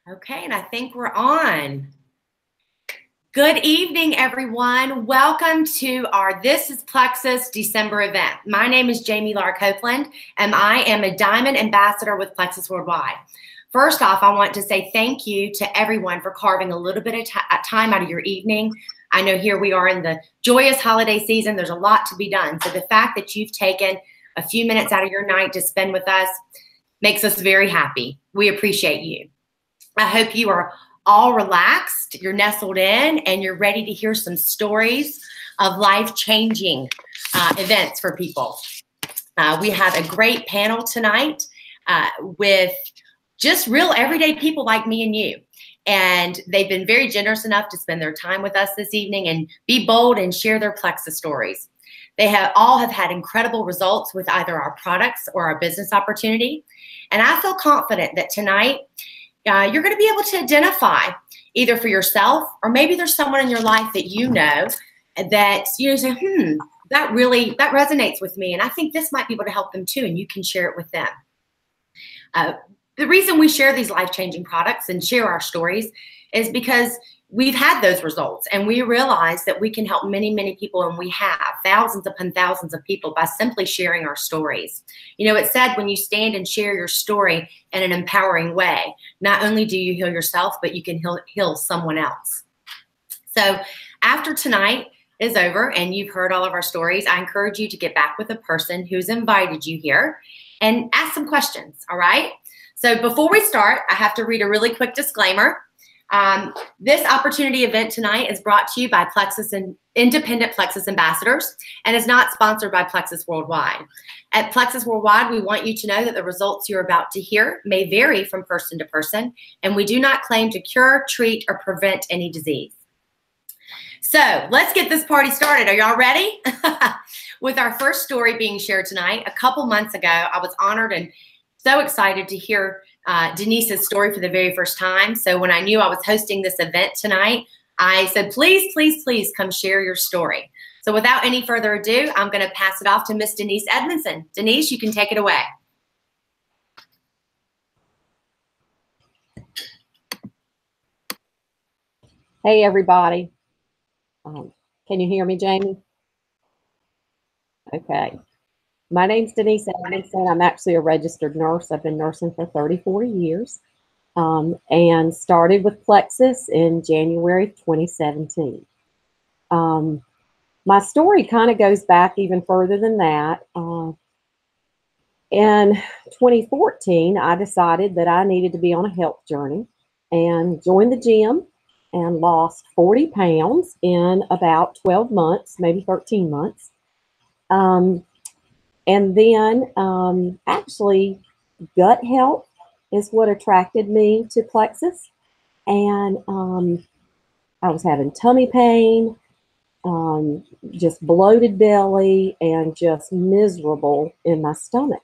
Okay, and I think we're on. Good evening, everyone. Welcome to our This is PlexUS December event. My name is Jami-Laura Copeland, and I am a Diamond Ambassador with PlexUS Worldwide. First off, I want to say thank you to everyone for carving a little bit of time out of your evening. I know here we are in the joyous holiday season. There's a lot to be done. So the fact that you've taken a few minutes out of your night to spend with us makes us very happy. We appreciate you. I hope you are all relaxed, you're nestled in, and you're ready to hear some stories of life-changing events for people. We have a great panel tonight with just real everyday people like me and you. And they've been very generous enough to spend their time with us this evening and be bold and share their PlexUS stories. They all have had incredible results with either our products or our business opportunity. And I feel confident that tonight, you're going to be able to identify either for yourself or maybe there's someone in your life that you know that you say, that resonates with me. And I think this might be able to help them too. And you can share it with them. The reason we share these life-changing products and share our stories is because we've had those results and we realize that we can help many, many people, and we have thousands upon thousands of people by simply sharing our stories. You know, it's said when you stand and share your story in an empowering way, not only do you heal yourself, but you can heal someone else. So after tonight is over and you've heard all of our stories, I encourage you to get back with the person who's invited you here and ask some questions, all right? So before we start, I have to read a really quick disclaimer. This opportunity event tonight is brought to you by PlexUS and independent PlexUS ambassadors and is not sponsored by PlexUS Worldwide. At PlexUS Worldwide, we want you to know that the results you're about to hear may vary from person to person, and we do not claim to cure, treat, or prevent any disease. So let's get this party started. Are y'all ready? With our first story being shared tonight, a couple months ago, I was honored and so excited to hear Denise's story for the very first time. So when I knew I was hosting this event tonight, I said, please, please, please come share your story. So without any further ado, I'm going to pass it off to Miss Denise Edmondson. Denise, you can take it away. Hey, everybody. Can you hear me, Jamie? Okay. My name's Denise Edmondson. I'm actually a registered nurse. I've been nursing for 34 years and started with PlexUS in January 2017. My story kind of goes back even further than that. In 2014, I decided that I needed to be on a health journey and joined the gym and lost 40 pounds in about 12 months, maybe 13 months. And then actually gut health is what attracted me to PlexUS. And I was having tummy pain, just bloated belly, and just miserable in my stomach.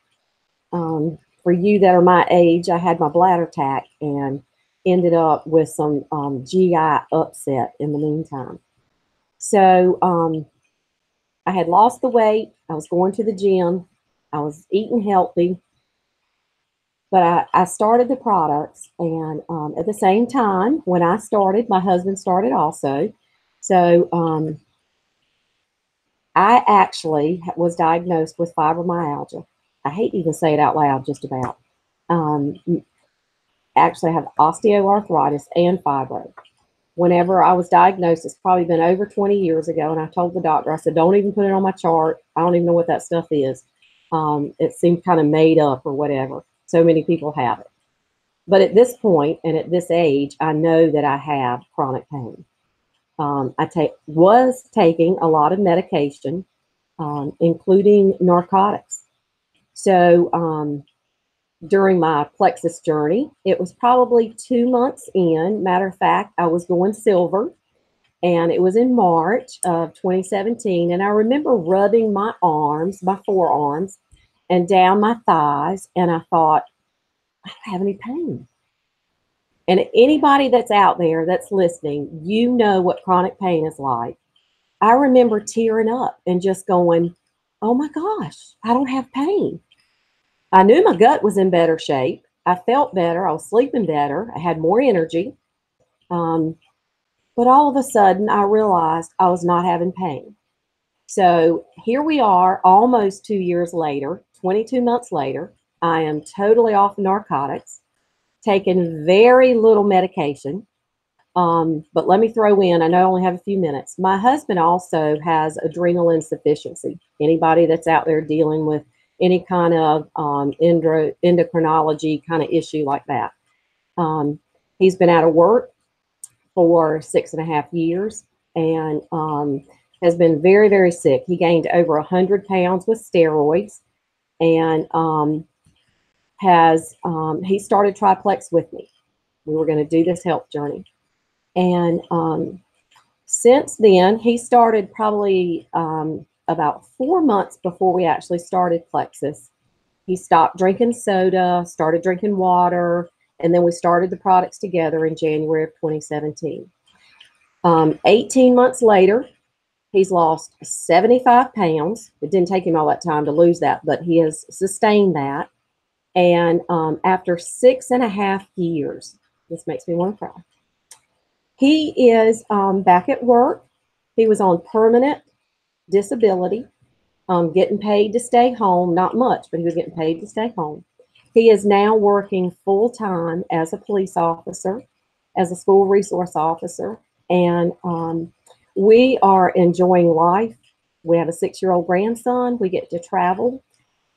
For you that are my age, I had my bladder attack and ended up with some GI upset in the meantime. So I had lost the weight. I was going to the gym. I was eating healthy. But I started the products. And at the same time, when I started, my husband started also. So I actually was diagnosed with fibromyalgia. I hate to even say it out loud, just about. Actually, I have osteoarthritis and fibro. Whenever I was diagnosed, it's probably been over 20 years ago, and I told the doctor, I said, don't even put it on my chart. I don't even know what that stuff is. It seemed kind of made up or whatever. So many people have it. But at this point and at this age, I know that I have chronic pain. I was taking a lot of medication, including narcotics. So during my PlexUS journey, it was probably 2 months in. Matter of fact, I was going silver, and it was in March of 2017. And I remember rubbing my arms, my forearms, and down my thighs, and I thought, I don't have any pain. And anybody that's out there that's listening, you know what chronic pain is like. I remember tearing up and just going, oh my gosh, I don't have pain. I knew my gut was in better shape. I felt better. I was sleeping better. I had more energy. Um, but all of a sudden, I realized I was not having pain. So here we are, almost 2 years later, 22 months later. I am totally off narcotics, taking very little medication. But let me throw in, I know I only have a few minutes. My husband also has adrenal insufficiency. Anybody that's out there dealing with any kind of endocrinology kind of issue like that. He's been out of work for 6.5 years and has been very, very sick. He gained over 100 pounds with steroids and he started Triplex with me. We were going to do this health journey. And since then, he started probably about 4 months before we actually started Plexus. He stopped drinking soda, started drinking water, and then we started the products together in January of 2017. 18 months later, he's lost 75 pounds. It didn't take him all that time to lose that, but he has sustained that. And after 6.5 years, this makes me want to cry. He is back at work. He was on permanent disability, getting paid to stay home. Not much, but he was getting paid to stay home. He is now working full-time as a police officer, as a school resource officer, and we are enjoying life. We have a 6-year-old grandson. We get to travel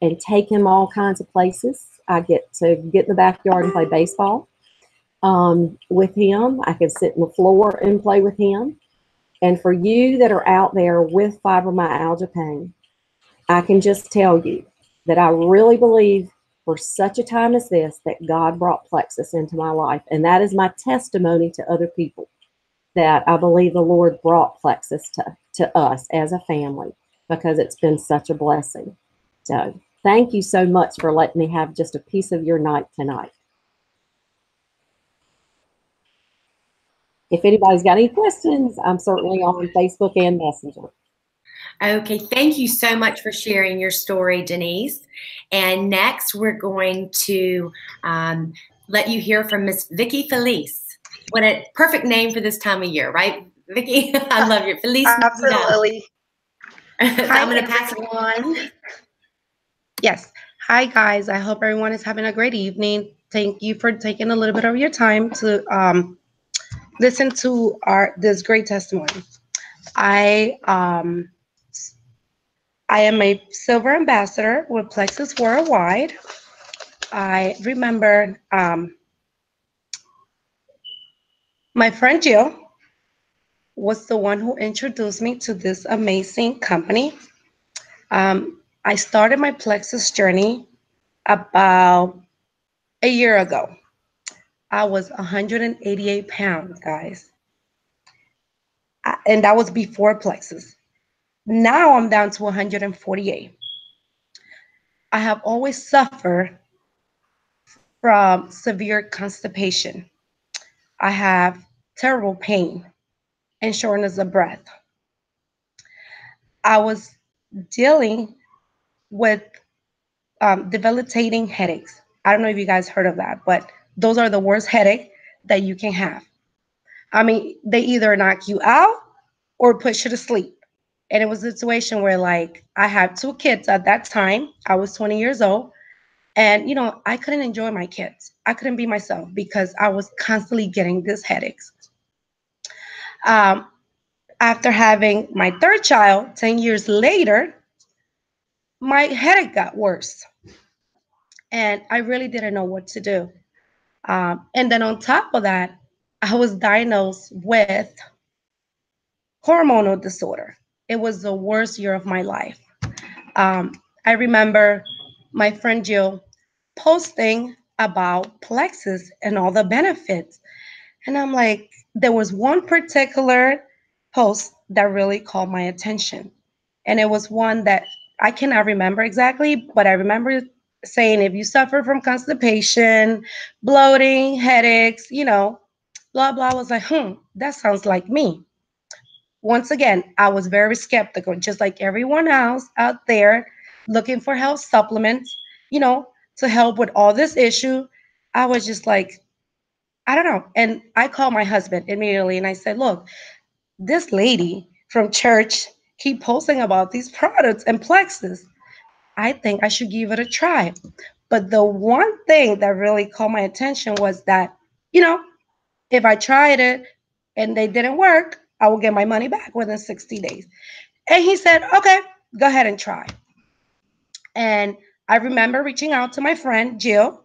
and take him all kinds of places. I get to get in the backyard and play baseball with him. I can sit on the floor and play with him. And for you that are out there with fibromyalgia pain, I can just tell you that I really believe for such a time as this that God brought Plexus into my life. And that is my testimony to other people, that I believe the Lord brought Plexus to us as a family, because it's been such a blessing. So thank you so much for letting me have just a piece of your night tonight. If anybody's got any questions, I'm certainly on Facebook and Messenger. Okay, thank you so much for sharing your story, Denise. And next, we're going to let you hear from Miss Vicki Felice. What a perfect name for this time of year, right, Vicki? I love your Felice. Absolutely. So Hi, I'm going to pass everyone. Yes. Hi, guys. I hope everyone is having a great evening. Thank you for taking a little bit of your time to listen to this great testimony. I am a silver ambassador with Plexus Worldwide. I remember my friend Jill was the one who introduced me to this amazing company. I started my Plexus journey about a year ago. I was 188 pounds, guys. And that was before Plexus. Now I'm down to 148. I have always suffered from severe constipation. I have terrible pain and shortness of breath. I was dealing with debilitating headaches. I don't know if you guys heard of that, but those are the worst headache that you can have. I mean, they either knock you out or put you to sleep. And it was a situation where, like, I had 2 kids at that time. I was 20 years old. And, you know, I couldn't enjoy my kids. I couldn't be myself because I was constantly getting these headaches. After having my 3rd child, 10 years later, my headache got worse. And I really didn't know what to do. And then on top of that, I was diagnosed with hormonal disorder. It was the worst year of my life. I remember my friend Jill posting about Plexus and all the benefits. And I'm like, there was one particular post that really caught my attention. And it was one that I cannot remember exactly, but I remember saying, if you suffer from constipation, bloating, headaches, you know, blah, blah. I was like, that sounds like me. Once again, I was very skeptical, just like everyone else out there looking for health supplements, you know, to help with all this issue. I was just like, I don't know. And I called my husband immediately and I said, look, this lady from church keep posting about these products and Plexus. I think I should give it a try. But the one thing that really caught my attention was that, you know, if I tried it and they didn't work, I will get my money back within 60 days. And he said, okay, go ahead and try. And I remember reaching out to my friend Jill,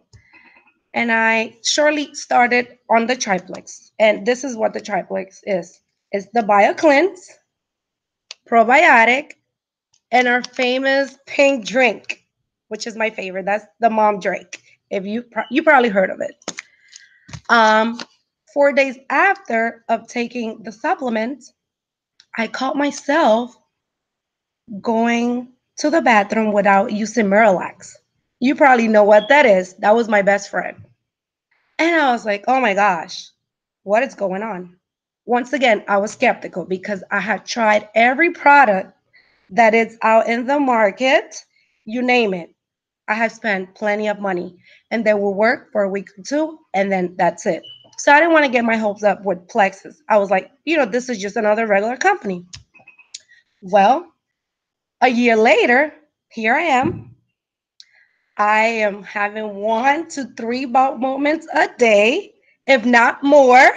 and I shortly started on the triplex. And this is what the triplex is. It's the BioCleanse, probiotic, and our famous pink drink, which is my favorite. That's the mom drink. If you probably heard of it. Um, 4 days after of taking the supplement, I caught myself going to the bathroom without using Miralax. You probably know what that is. That was my best friend. And I was like, oh my gosh, what is going on? Once again, I was skeptical because I had tried every product that is out in the market, you name it. I have spent plenty of money and they will work for a week or two and then that's it. So I didn't want to get my hopes up with Plexus. I was like, this is just another regular company. Well, a year later, here I am. I am having 1 to 3 bowel movements a day, if not more.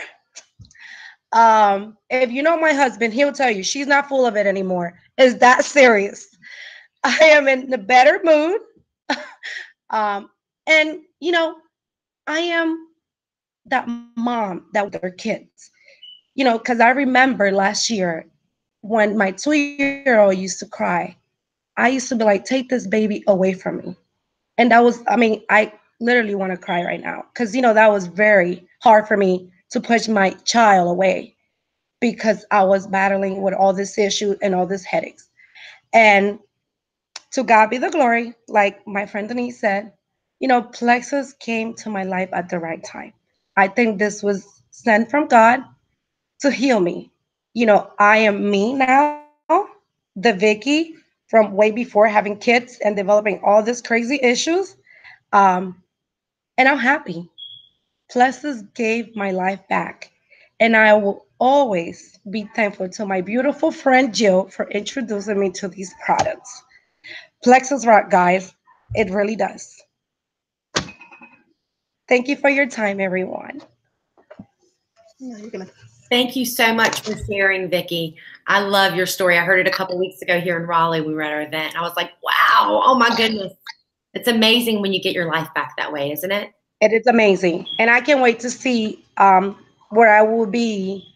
If you know my husband, he'll tell you she's not full of it anymore. It's that serious. I am in the better mood. And I am that mom that with their kids. Because I remember last year when my 2-year-old used to cry, I used to be like, take this baby away from me. And that was, I literally want to cry right now because, that was very hard for me to push my child away because I was battling with all this issue and all these headaches. And to God be the glory, like my friend Denise said, Plexus came to my life at the right time. I think this was sent from God to heal me. I am me now, the Vicky from way before having kids and developing all these crazy issues. Um, and I'm happy. Plexus gave my life back. And I will always be thankful to my beautiful friend Jill for introducing me to these products. Plexus rock, guys. It really does. Thank you for your time, everyone. Thank you so much for sharing, Vicki. I love your story. I heard it a couple weeks ago here in Raleigh. We were at our event. And I was like, wow, oh my goodness. It's amazing when you get your life back that way, isn't it? It is amazing. And I can't wait to see where I will be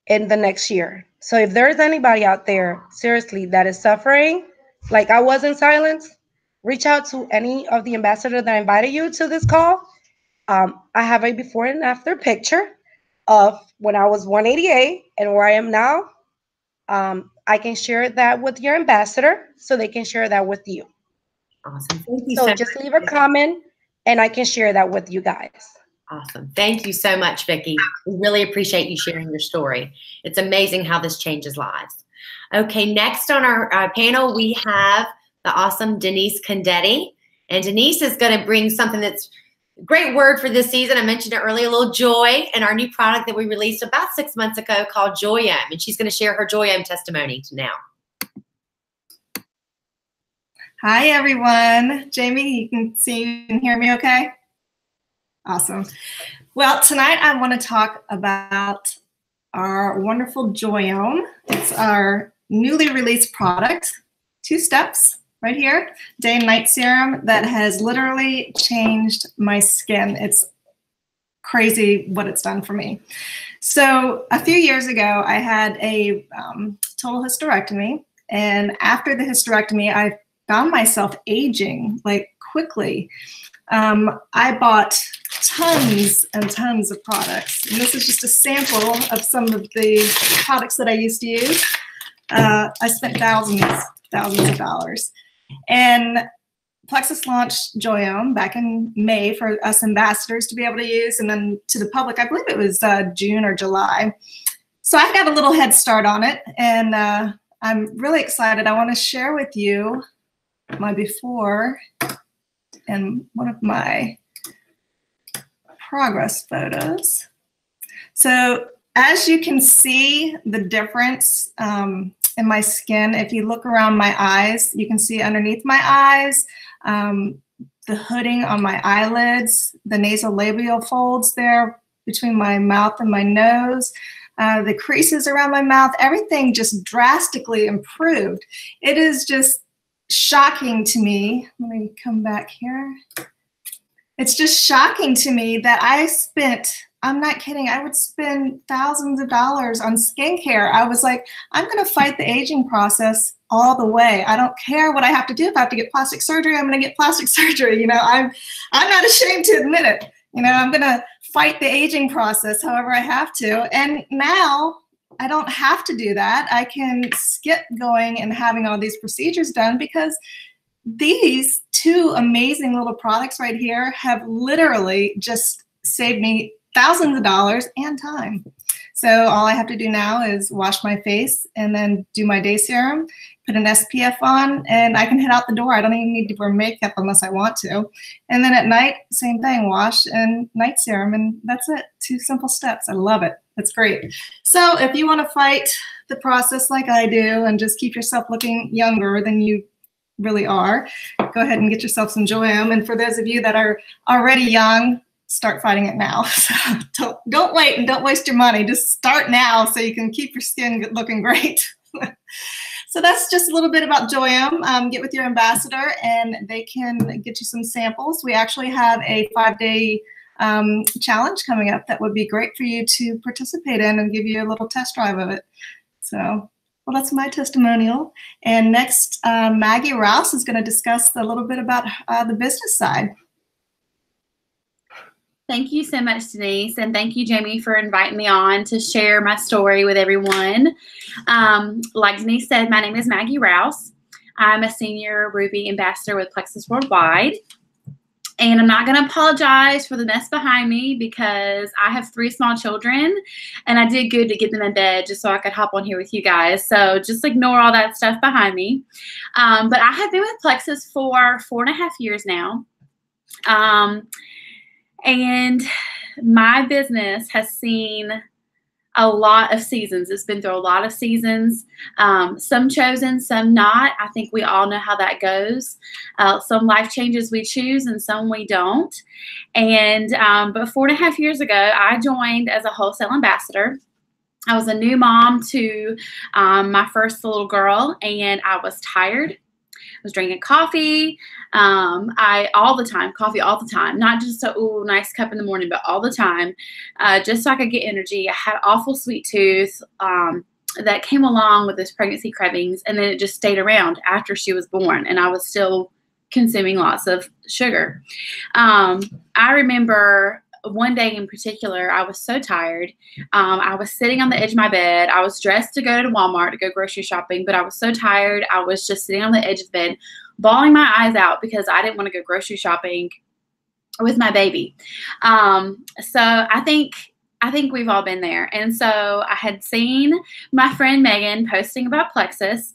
in the next year. So if there is anybody out there, seriously, that is suffering, like I was in silence, reach out to any of the ambassadors that invited you to this call. I have a before and after picture of when I was 188 and where I am now. I can share that with your ambassador so they can share that with you. Awesome. Thank you so just leave a comment and I can share that with you guys. Awesome. Thank you so much, Vicki. We really appreciate you sharing your story. It's amazing how this changes lives. Okay, next on our panel, we have the awesome Denise Condetti. And Denise is going to bring something that's a great word for this season. I mentioned it earlier, a little joy, and our new product that we released about 6 months ago called Joyum. And she's going to share her Joyum testimony now. Hi, everyone. Jamie, you can see and hear me okay? Awesome. Well, tonight I want to talk about our wonderful Joyum. It's our newly released product, 2 steps right here, day and night serum that has literally changed my skin. It's crazy what it's done for me. So a few years ago, I had a total hysterectomy. And after the hysterectomy, I found myself aging like quickly. I bought tons and tons of products. And this is just a sample of some of the products that I used to use. I spent thousands of dollars. And Plexus launched Joyum back in May for us ambassadors to be able to use, and then to the public, I believe it was June or July. So I got a little head start on it, and I'm really excited. I want to share with you my before and one of my progress photos. So as you can see the difference in my skin, if you look around my eyes, you can see underneath my eyes, the hooding on my eyelids, the nasolabial folds there between my mouth and my nose, the creases around my mouth, everything just drastically improved. It is just shocking to me. Let me come back here. It's just shocking to me that I spent, I'm not kidding, I would spend thousands of dollars on skincare. I was like, I'm gonna fight the aging process all the way. I don't care what I have to do. If I have to get plastic surgery, I'm gonna get plastic surgery. You know, I'm not ashamed to admit it. You know, I'm gonna fight the aging process however I have to. And now I don't have to do that. I can skip going and having all these procedures done because these two amazing little products right here have literally just saved me thousands of dollars and time. So all I have to do now is wash my face and then do my day serum, put an SPF on, and I can head out the door. I don't even need to wear makeup unless I want to. And then at night, same thing, wash and night serum, and that's it. 2 simple steps. I love it. It's great. So if you want to fight the process like I do and just keep yourself looking younger than you really are, go ahead and get yourself some Joam. And for those of you that are already young, start fighting it now. So don't wait and don't waste your money. Just start now so you can keep your skin looking great. So that's just a little bit about Joam. Get with your ambassador and they can get you some samples. We actually have a 5-day challenge coming up that would be great for you to participate in and give you a little test drive of it. So, well, that's my testimonial. And next, Maggie Rouse is going to discuss a little bit about the business side. Thank you so much, Denise, and thank you, Jamie, for inviting me on to share my story with everyone. Like Denise said, my name is Maggie Rouse. I'm a senior Ruby ambassador with PlexUS Worldwide. And I'm not going to apologize for the mess behind me because I have 3 small children and I did good to get them in bed just so I could hop on here with you guys. So just ignore all that stuff behind me. But I have been with PlexUS for 4.5 years now. And my business has seen a lot of seasons. It's been through a lot of seasons, some chosen, some not. I think we all know how that goes. Some life changes we choose and some we don't. And but 4.5 years ago, I joined as a wholesale ambassador. I was a new mom to my first little girl, and I was tired. I was drinking coffee. All the time, coffee all the time, not just a nice cup in the morning, but all the time, just so I could get energy. I had awful sweet tooth that came along with this pregnancy cravings, and then it just stayed around after she was born, and I was still consuming lots of sugar. I remember one day in particular, I was so tired. I was sitting on the edge of my bed. I was dressed to go to Walmart to go grocery shopping, but I was so tired. I was just sitting on the edge of the bed, bawling my eyes out because I didn't want to go grocery shopping with my baby. So I think we've all been there. And so I had seen my friend Megan posting about PlexUS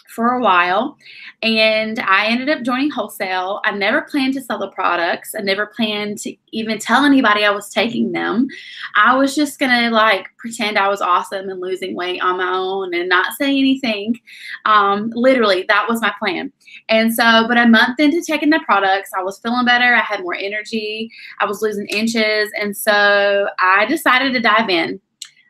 for a while, and I ended up joining wholesale. I never planned to sell the products. I never planned to even tell anybody I was taking them. I was just gonna like pretend I was awesome and losing weight on my own and not say anything. Literally, that was my plan. And so, but a month into taking the products, I was feeling better. I had more energy. I was losing inches. And so I decided to dive in.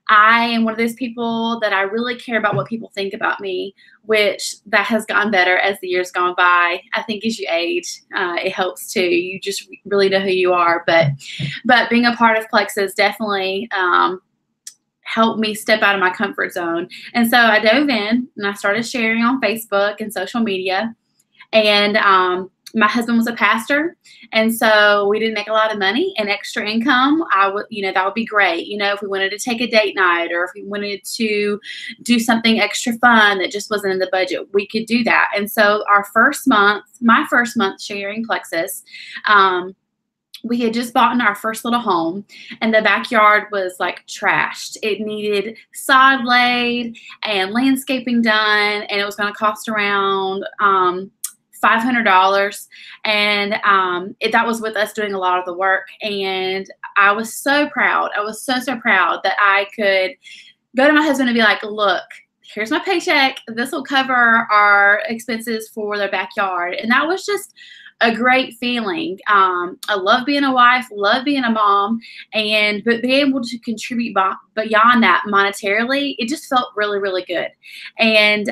I am one of those people that I really care about what people think about me, which that has gotten better as the years gone by. I think as you age, it helps too. You just really know who you are. But being a part of PlexUS definitely helped me step out of my comfort zone. And so I dove in and I started sharing on Facebook and social media. And my husband was a pastor, and so we didn't make a lot of money, and extra income, that would be great. If we wanted to take a date night or if we wanted to do something extra fun that just wasn't in the budget, we could do that. And so my first month sharing PlexUS, we had just bought in our first little home, and the backyard was like trashed. It needed sod laid and landscaping done, and it was going to cost around $500, and that was with us doing a lot of the work. And I was so proud. I was so proud that I could go to my husband and be like, look, here's my paycheck. This will cover our expenses for the backyard. And that was just a great feeling. I love being a wife, love being a mom, but being able to contribute beyond that monetarily, it just felt really, really good. And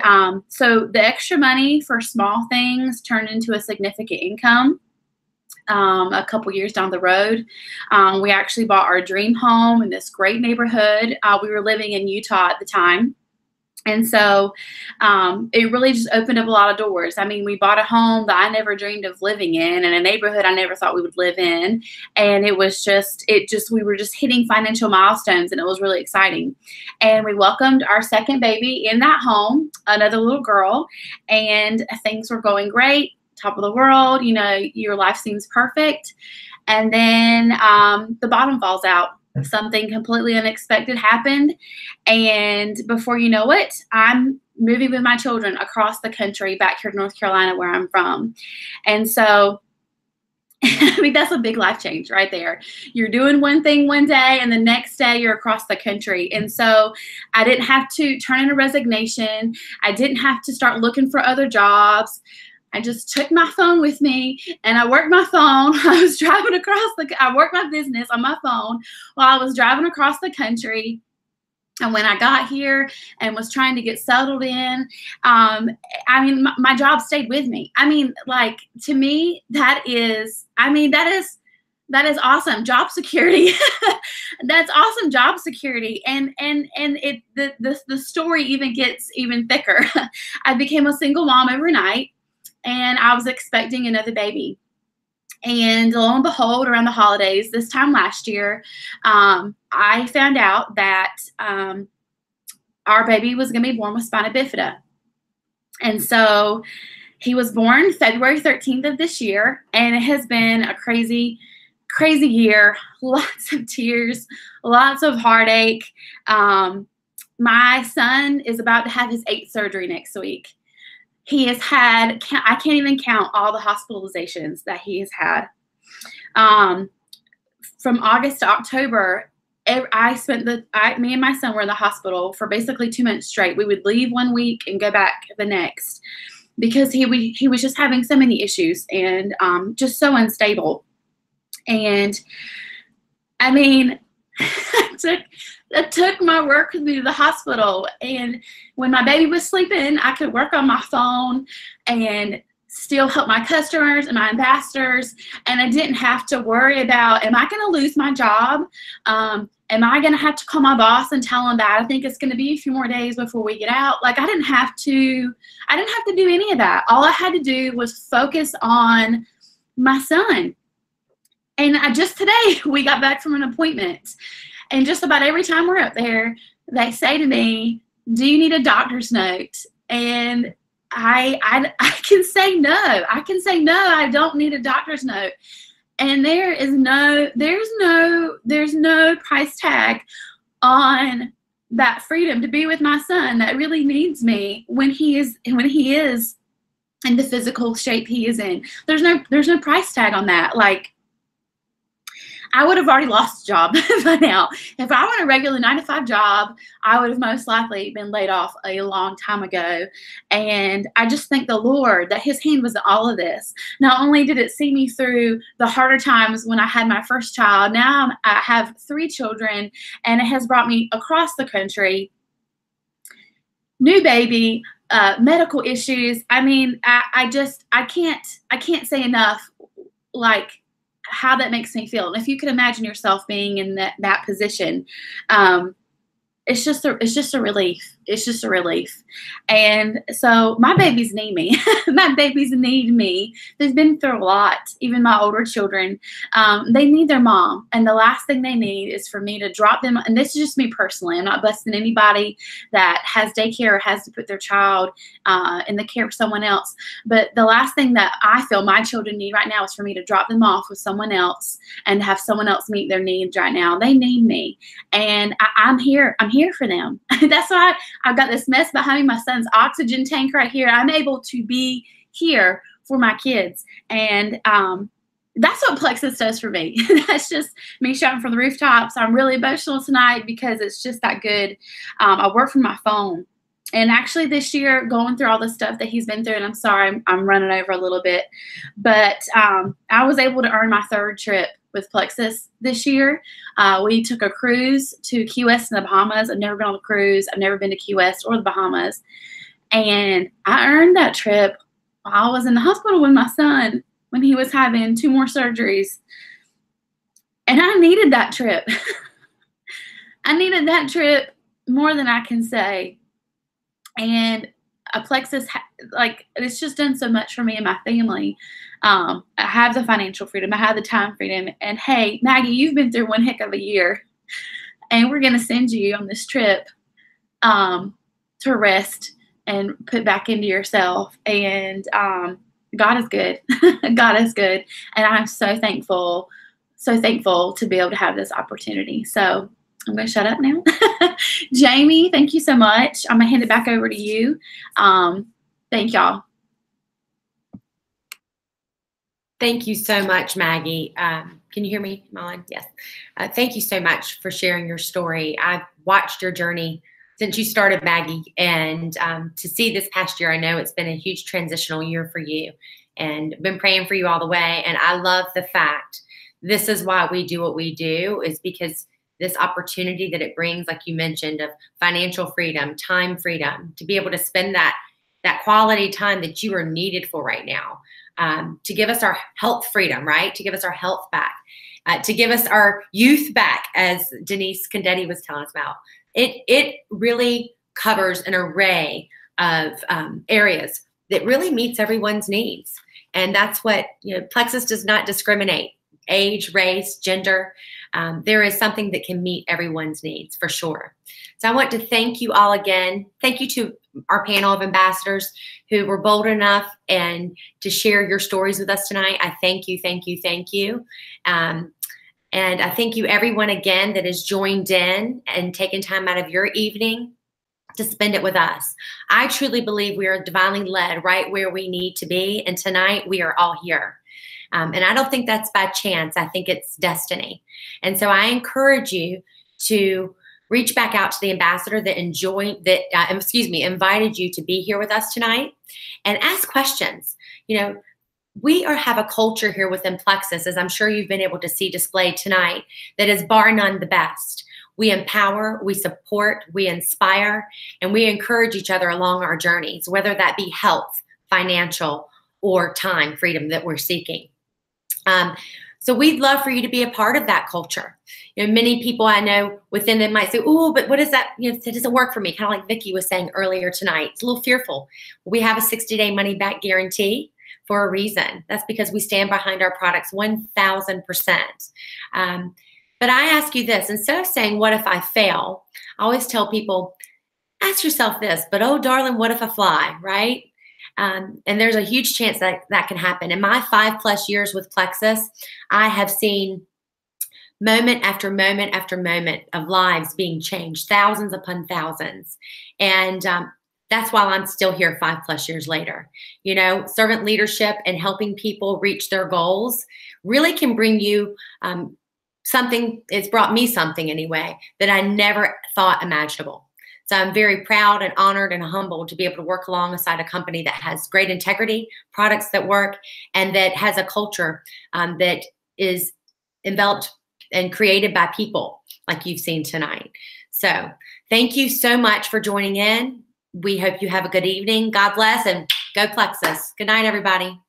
so the extra money for small things turned into a significant income. A couple years down the road, we actually bought our dream home in this great neighborhood. We were living in Utah at the time. And so it really just opened up a lot of doors. I mean, we bought a home that I never dreamed of living in a neighborhood I never thought we would live in. And we were just hitting financial milestones, and it was really exciting. And we welcomed our second baby in that home, another little girl, and things were going great, top of the world, your life seems perfect. And then the bottom falls out. Something completely unexpected happened, and before you know it, I'm moving with my children across the country back here to North Carolina, where I'm from. And so I mean, that's a big life change right there. You're doing one thing one day, and the next day you're across the country. And so I didn't have to turn in a resignation. I didn't have to start looking for other jobs. I just took my phone with me, and I worked my phone. I was driving I worked my business on my phone while I was driving across the country. And when I got here and was trying to get settled in, I mean, my job stayed with me. I mean, like, to me, that is awesome job security. That's awesome job security. And the story even gets even thicker. I became a single mom overnight, and I was expecting another baby. And lo and behold, around the holidays this time last year, I found out that our baby was going to be born with spina bifida. And so he was born February 13th of this year, and it has been a crazy, crazy year. Lots of tears, lots of heartache. My son is about to have his 8th surgery next week. He has had, I can't even count all the hospitalizations that he has had. From August to October, me and my son were in the hospital for basically 2 months straight. We would leave one week and go back the next because he was just having so many issues and just so unstable. And I mean, I took my work with me to the hospital, and when my baby was sleeping, I could work on my phone and still help my customers and my ambassadors, and I didn't have to worry about, am I going to lose my job? Am I going to have to call my boss and tell him that I think it's going to be a few more days before we get out? Like, I didn't have to do any of that. All I had to do was focus on my son. And just today, we got back from an appointment. And just about every time we're up there, they say to me, do you need a doctor's note? And I can say no. I can say no, I don't need a doctor's note. And there's no price tag on that freedom to be with my son that really needs me when he is in the physical shape he is in. There's no price tag on that. Like, I would have already lost a job by now. If I were in a regular 9-to-5 job, I would have most likely been laid off a long time ago. And I just thank the Lord that his hand was in all of this. Not only did it see me through the harder times when I had my first child, now I have 3 children, and it has brought me across the country. New baby, medical issues. I mean, I can't say enough, like, how that makes me feel. And if you could imagine yourself being in that position, it's just a relief. It's just a relief. And so my babies need me. My babies need me. They've been through a lot. Even my older children, they need their mom. And the last thing they need is for me to drop them. And this is just me personally. I'm not busting anybody that has daycare or has to put their child in the care of someone else. But the last thing that I feel my children need right now is for me to drop them off with someone else and have someone else meet their needs right now. They need me. And I'm here. I'm here for them. That's why I've got this mess behind me, my son's oxygen tank right here. I'm able to be here for my kids. And that's what PlexUS does for me. That's just me shouting from the rooftops. I'm really emotional tonight because it's just that good. I work from my phone. And actually this year, going through all the stuff that he's been through, and I'm sorry, I'm running over a little bit, but I was able to earn my 3rd trip with PlexUS this year. We took a cruise to Key West in the Bahamas. I've never been on a cruise. I've never been to Key West or the Bahamas. And I earned that trip while I was in the hospital with my son when he was having 2 more surgeries. And I needed that trip. I needed that trip more than I can say. And PlexUS, like, it's just done so much for me and my family. I have the financial freedom. I have the time freedom. And hey, Maggie, you've been through one heck of a year. And we're going to send you on this trip to rest and put back into yourself. And God is good. God is good. And I'm so thankful to be able to have this opportunity. So I'm going to shut up now. Jamie, thank you so much. I'm going to hand it back over to you. Thank y'all. Thank you so much, Maggie. Can you hear me, Molly? Yes. Thank you so much for sharing your story. I've watched your journey since you started, Maggie, and to see this past year, I know it's been a huge transitional year for you, and been praying for you all the way. And I love the fact this is why we do what we do, is because this opportunity that it brings, like you mentioned, of financial freedom, time freedom, to be able to spend that quality time that you are needed for right now, to give us our health freedom, right? To give us our health back, to give us our youth back, as Denise Condetti was telling us about. It really covers an array of areas that really meets everyone's needs. And that's what, PlexUS does not discriminate. Age, race, gender. There is something that can meet everyone's needs for sure. So I want to thank you all again. Thank you to our panel of ambassadors who were bold enough and to share your stories with us tonight. I thank you, thank you, thank you. And I thank you everyone again that has joined in and taken time out of your evening to spend it with us. I truly believe we are divinely led right where we need to be. And tonight we are all here. And I don't think that's by chance. I think it's destiny. And so I encourage you to reach back out to the ambassador that invited you to be here with us tonight, and ask questions. We have a culture here within PlexUS, as I'm sure you've been able to see displayed tonight, that is bar none the best. We empower, we support, we inspire, and we encourage each other along our journeys, whether that be health, financial, or time freedom that we're seeking. So we'd love for you to be a part of that culture. Many people I know within them might say, "Oh, but what is that? It doesn't work for me." Kind of like Vicki was saying earlier tonight. It's a little fearful. We have a 60-day money-back guarantee for a reason. That's because we stand behind our products 1,000%. But I ask you this: instead of saying, "What if I fail?" I always tell people, ask yourself this, "But oh, darling, what if I fly?" Right? And there's a huge chance that can happen. In my 5+ years with PlexUS, I have seen moment after moment after moment of lives being changed, thousands upon thousands. And that's why I'm still here 5+ years later. Servant leadership and helping people reach their goals really can bring you something. It's brought me something anyway that I never thought imaginable. So I'm very proud and honored and humbled to be able to work alongside a company that has great integrity, products that work, and that has a culture that is enveloped and created by people like you've seen tonight. So thank you so much for joining in. We hope you have a good evening. God bless, and go PlexUS. Good night, everybody.